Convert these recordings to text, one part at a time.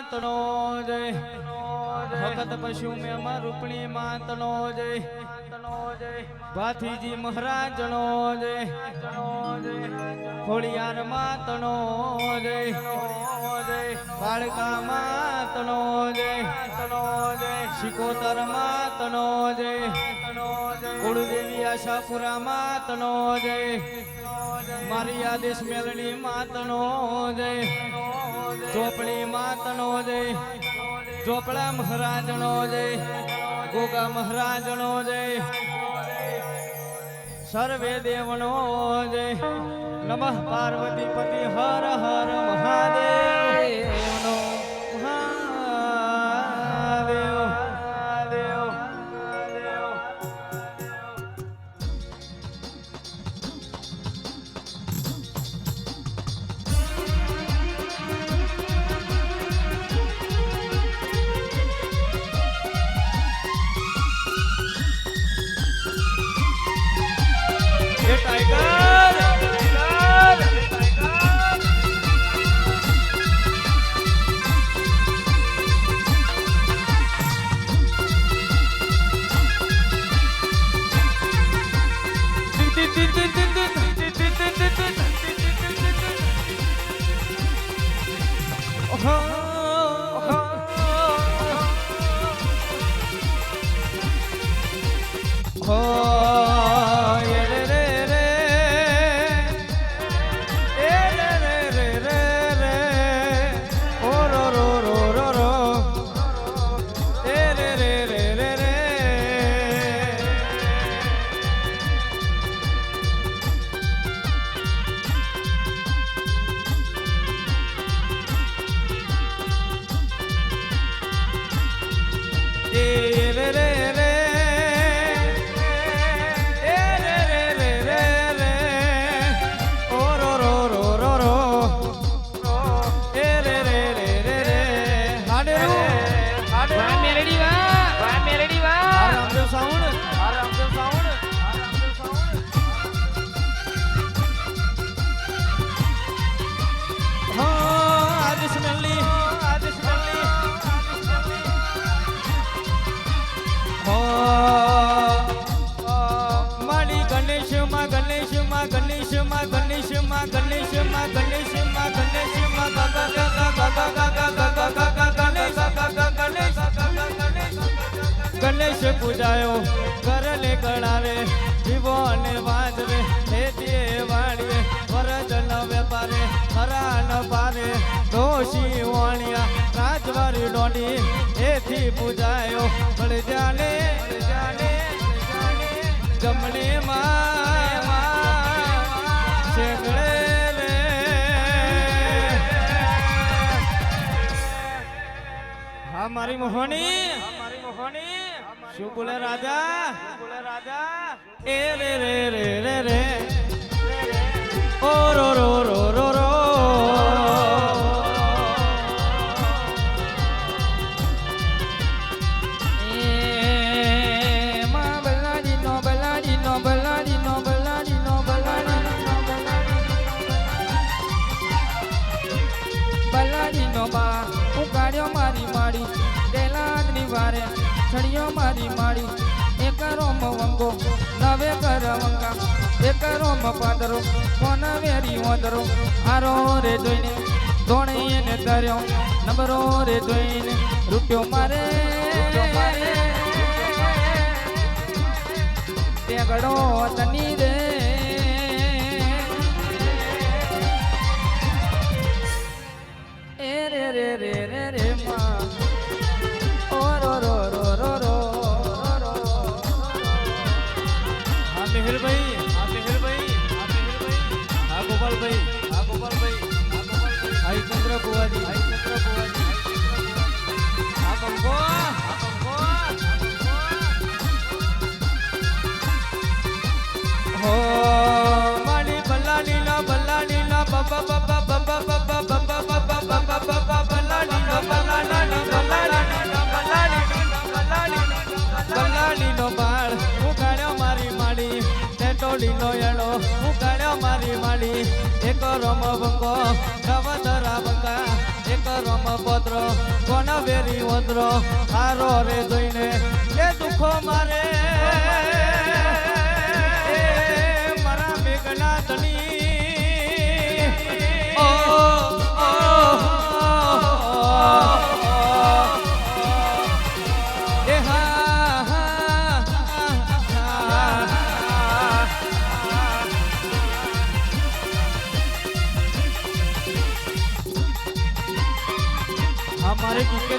માતનો જય ભગત પશુ મેં રૂપણી માતનો જય ભાથીજી મહારાજનો જય ખોડિયાર માતનો જય બાળકા માતનો જય શિકોતર માતનો જય કુળદેવી આશાપુરા માતનો જય મારી આદેશ મેલડી માતનો જય ચોપડી માતનો જય ચોપડા મહારાજનો જય ગોગા મહારાજનો જય સર્વે દેવનો જય નમઃ પાર્વતી પતિ હર હર મહાદેવનો ગણેશ પૂજાયો કરલે કણાવે જીવો અને વાંજવે ખેતીએ વાણીએ વરજન વેપારે હરાન પારે દોષી વાણિયા રાજવારી ડોંડી એથી પૂજાયો બળ જાને જમણે માં શેગળે મારી મોહની શું બોલે રાજા એ રે રે રે રે રે ઓ રો રો રો રો રો મારી માડી દેલાદની વારે છડિયો મારી માડી એક રોમ વંગો નવે કર વંગા એક રોમ પાદરો કોન વેરી ઓદરો આરો રે જોઈને ધોણે ને કર્યો નંબરો રે જોઈને રૂપિયો મારે તે ગડો તની રે એ રે રે રે રે રે માં ઓ રો રો રો રો રો રો હા મેહરભાઈ હા ગોપાલભાઈ હા ચંદ્ર બુવાજી હા કંકો હો માલી બલ્લાની ના બાબા બાબા બાબા બાબા બાબા બાબા બલ્લાની નો બાળ ઉગાડ્યો મારી માડી ટેટોડી નો એળો ઉગાડ્યો મારી માડી એક રોમ બંગો નવધરા બંગા એક રમપત્ર કોણ વેરી વદ્ર હારો રે જોઈને એ દુખો મારે એ મારા મેઘના ધણી ઓ એ हमारे पीके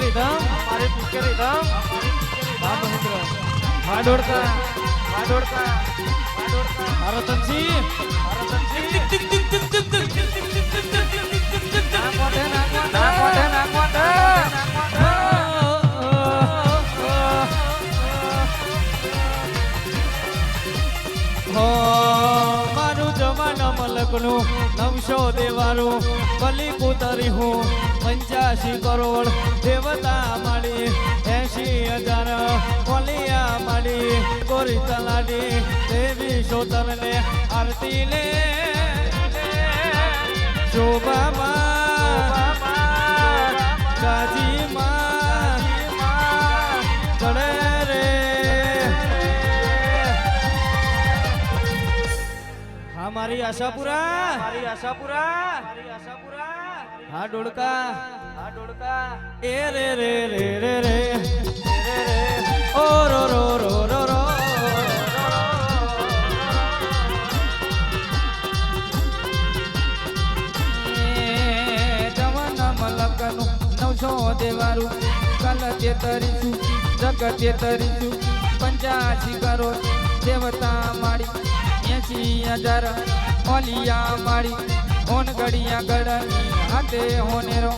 रिदम हाँ महेंद्र हाँ डोड़का भारतन सिंह મારું જવાના મલકનું 900 દેવારું બલી કુતરી હું 85 કરોડ દેવતા માડી 80,000 કોલિયા માડી ગોરી તલાડી દેવી શોતરને આરતી લે શોભામાં ગાજીમાં ચડે રે हमारी आशापुरा हाँ डोड़का ए रे रे रे रे रे ओ रो रो रो रो रो જવાના મલકનું 900 દેવારું કાલ 33 જગત 33 85 કરોડ દેવતા માડી 80,000 ઓલિયા માડી ઓન ગડિયા ગડની હાથે હોનેરો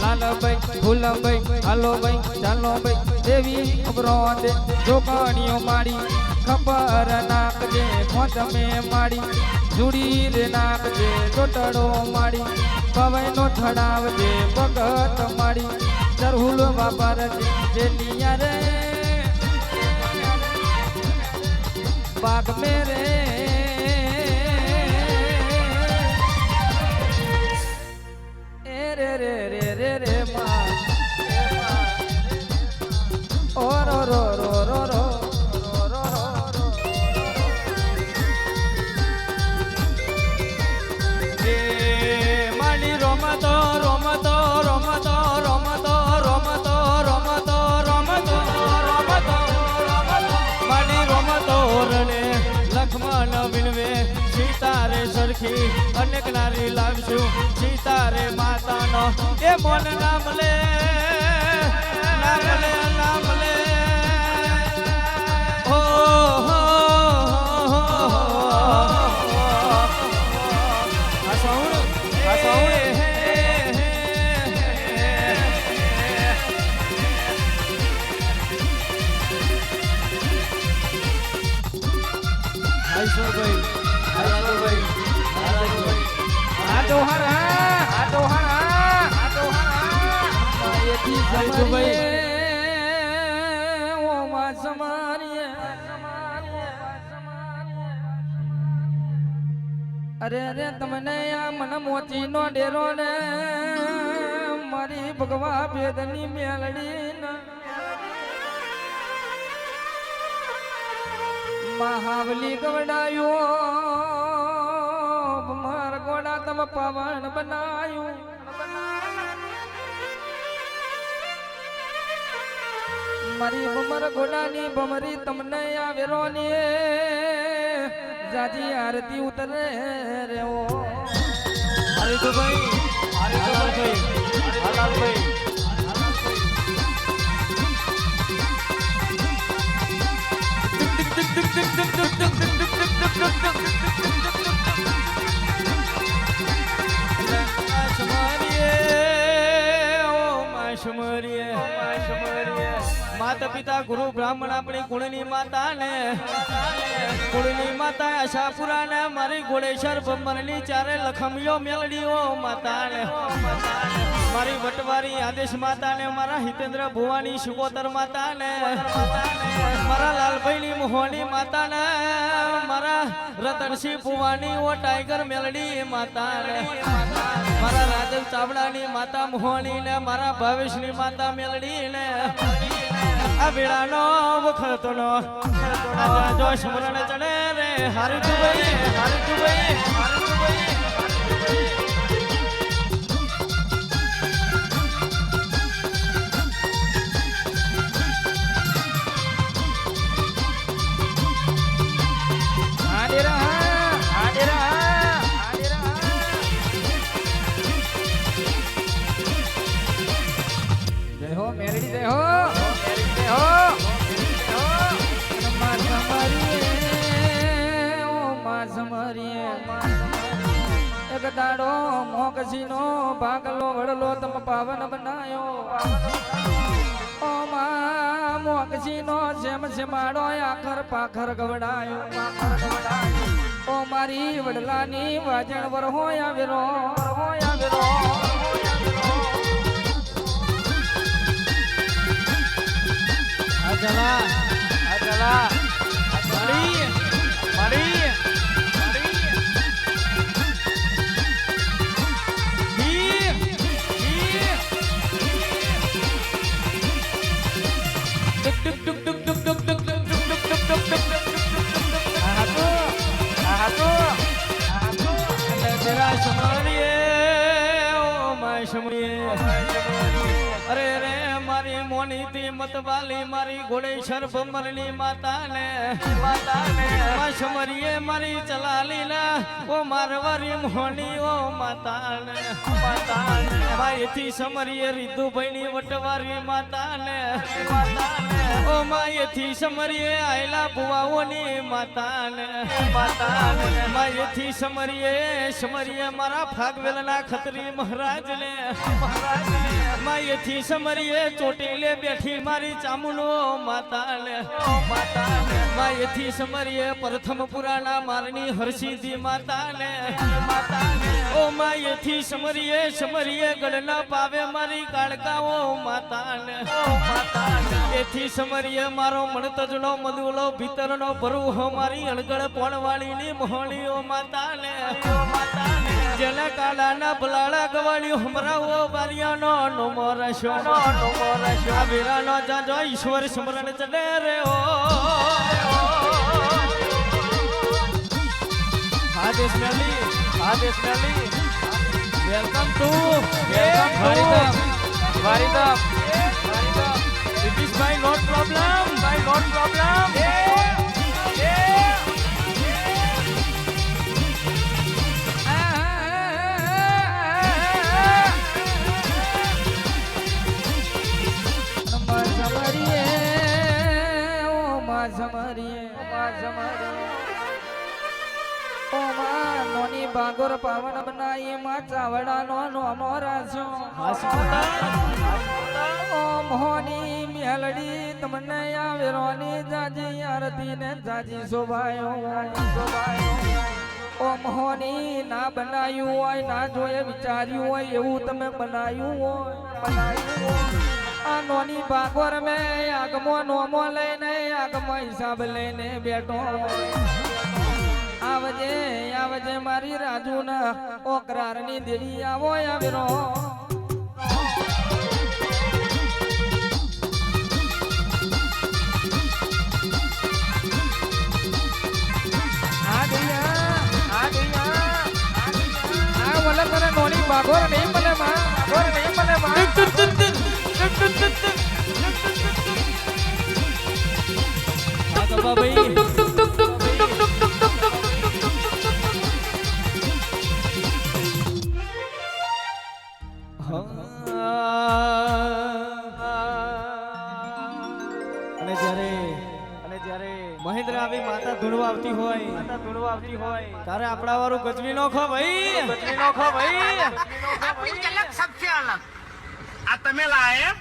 લાલભાઈ ફૂલભાઈ હાલોભાઈ ચાલોભાઈ દેવી ઉભરો દે જોગણીઓ માડી ખબર નાખજે મોતમે માડી જુડી રે નાખજે ટોટડો માડી પવનો થડાવજે ભગત માડી ચરહુલ વાપરજે જેલિયા રે बाग मेरे ए रे रे रे रे रे माँ ओ रो रो रो रो रो माली रोमतो रोमतो रोमतो रोमतो रोमतो रोमतो रोमतो रोमतो माली रोमतो रणे लक्ष्मण विनवे सीता रे सरखी अनेक नारी लावशु सीता रे मातानो ए मन नाम ले हो हो हसाउण અરે અરે તમને આ મન મોચી નો ડેરો ને મારી ભગવા ભેદની મેલડી મહાબલી ગવડાયો માર ગોડા તમ પવન બનાયું મારી બમર ગોડાની બમરી તમને આવેરો ને જાજી આરતી ઉતરે રે ઓ અરે તો ભાઈ હલાલભાઈ माता पिता गुरु ब्राह्मण अपनी कुड़नी माता ने कुड़नी माता आशापुरा ने मारी गोड़ेश्वर बमरनी चारे लखमियो मेलड़ी ओ माता ने મારી વટવારી આદેશ માતા ને મારા હિતેન્દ્ર ભુવાની સુકોતર માતા ને મારા લાલભાઈની મોહની માતા ને મારા રતનસિંહ ભુવાની ઓ ટાઈગર મેલડી માતા ને મારા રાજન ચાવડાની માતા મોહની ને મારા ભાવેશની માતા મેલડી ને આ વેળાનો વખતનો જો સ્મરણ ચડે રે હારી દુબઈ હારી દુબઈ હારી દુબઈ જય હો મેલડી જય હો મેલડી જય હો માં સમરીએ ઓ માં સમરીએ એક દાડો મોકસીનો ભાગલો વડલો તમ પાવન બનાયો ઓ માં મોકસીનો જેમ જેમાડો આખર પાખર ગવડાયો ઓ મારી વડલાની વાજણ વર હોય આવેરો અજલા મળી મળી અરે રે મારી મોનીતી મતવાલી મારી ઘોડેશ્વર ભમરની માતાને માં સમરીએ મારી ચલાલી ના ઓ મારવારી મોની ઓ માતાને માયથી સમરીએ રીધુભાઈની વટવારી માતાને ઓ માયથી સમરીએ આયલા ભુવાઓની માતાને માયથી સમરીએ મારા ફાગવેલના ખત્રી મહારાજને માયથી સમરીએ ચોટીલે બેઠી મારી ચામુનો માતાને માયથી સમરીએ પ્રથમપુરાના મારની હરસિદ્ધિ માતાને ઓ માયથી સમરીએ ગઢના પાવે મારી કાળકાઓ માતાને એથી સમરીએ મારો મણતજનો મધુલો ભીતરનો ભરુહો મારી અણગળ પોણવાળીની મોહણીઓ માતાને જેના કાલાના ભલાળા ગવાળ્યો હમરાવો બારિયાનો નોમો રશો આ વીરાનો જાજો ઈશ્વર સ્મરણ ચડે રે ઓ આદેશ મેલી વેલકમ ટુ વારીદમ it is my not problem નોની બાગોર પાવન બનાઈ માં ચાવડાનો નોમો રાખ્યો ઓ મોહની મેલડી તમને આવેરોની જાજી આરતી ને જાજી શોભાયો ઓ મોહની ના બનાયું હોય ના જોયે વિચાર્યું હોય એવું તમે બનાયું હોય આ નોની બાગોર મેં આગમો નોમો લઈને આગમો હિસાબ લઈને બેઠો આવજે મારી રાજુના ઓકરારની દેવી આવો આવેરો નોની બાગોર નહીં મળે માં અને જ્યારે મહેન્દ્ર આવી માતા ધૂણવા આવતી હોય તારે આપણા વાળું ગજવી નોખો ભાઈ આપણી ઝલક સબસે અલગ આ તમે લાયા